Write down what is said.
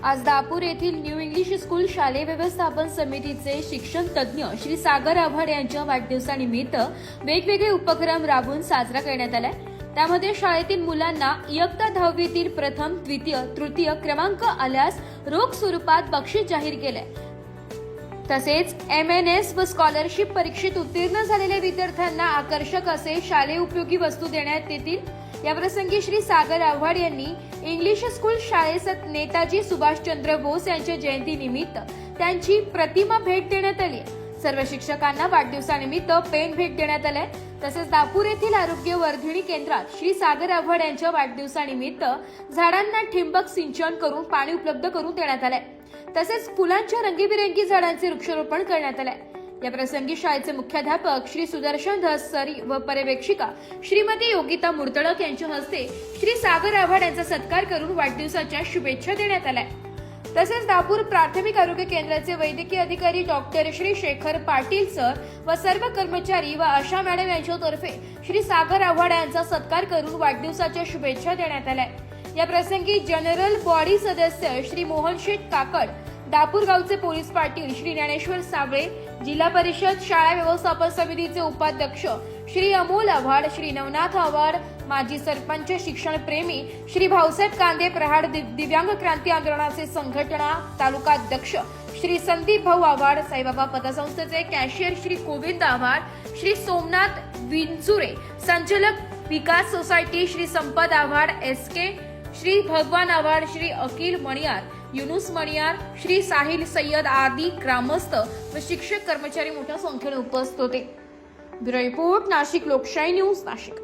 आज दापूर येथील new English school शालेय व्यवस्थापन समितीचे शिक्षण तज्ज्ञ श्री सागर आव्हाड यांच्या वाढदिवसानिमित्त वेगवेगळे उपक्रम राबवून साजरा करण्यात आला। त्यामध्ये शाळेतील मुलांना इयत्ता 10वीतील प्रथम, द्वितीय, तृतीय क्रमांक आल्यास रोख स्वरूपात बक्षीस जाहीर केले। तसेच MNS व स्कॉलरशिप परीक्षेत उत्तीर्ण झालेल्या विद्यार्थ्यांना आकर्षक असे शालेय उपयोगी वस्तू देण्यात येतील। या प्रसंगी श्री सागर आव्हाड यांनी इंग्लिश स्कूल शाळेत नेताजी सुभाषचंद्र बोस यांच्या जयंतीनिमित्त त्यांची प्रतिमा भेट देण्यात आली। सर्व शिक्षकांना वाढदिवसानिमित्त पेन भेट देण्यात आले। तसेच दापूर येथील आरोग्य वर्धिनी केंद्रात श्री सागर आव्हाड यांच्या वाढदिवसानिमित्त झाडांना ठिबक सिंचन करून पाणी उपलब्ध करून देण्यात आले। तसेच फुलांच्या रंगीबिरंगी झाडांचे वृक्षारोपण करण्यात आले। या प्रसंगी शाळेचे मुख्याध्यापक श्री सुदर्शन धसरी व पर्यवेक्षिका श्रीमती योगिता मुर्तडक यांच्या हस्ते श्री सागर आव्हाड यांचा सत्कार करून वाढदिवसाच्या शुभेच्छा देण्यात आल्या। तसेच दापूर प्राथमिक आरोग्य केंद्राचे वैद्यकीय अधिकारी डॉक्टर श्री शेखर पाटील सर व सर्व कर्मचारी व आशा मॅडम यांच्यातर्फे श्री सागर आव्हाड यांचा सत्कार करून वाढदिवसाच्या शुभेच्छा देण्यात आल्या। या प्रसंगी जनरल बॉडी सदस्य श्री मोहन शेठ काकड, दापूर गावचे पोलीस पाटील श्री ज्ञानेश्वर साबळे, जिल्हा परिषद शाळा व्यवस्थापन समितीचे उपाध्यक्ष श्री अमोल आव्हाड, श्री नवनाथ आव्हाड, माजी सरपंच शिक्षण प्रेमी श्री भाऊसाहेब कांदे, प्रहाड दिव्यांग क्रांती आंदोलनाचे संघटना तालुका अध्यक्ष श्री संदीप भाऊ आव्हाड, साईबाबा पतसंस्थेचे कॅशियर श्री गोविंद आव्हाड, श्री सोमनाथ विंचुरे, संचालक विकास सोसायटी श्री संपत आव्हाड, SK श्री भगवान आव्हाड, श्री अखिल मणियार, युनुस मणियार, श्री साहिल सय्यद आदी ग्रामस्थ व शिक्षक कर्मचारी मोठ्या संख्येने उपस्थित होते। ब्युरो रिपोर्ट, नाशिक लोकशाही न्यूज, नाशिक।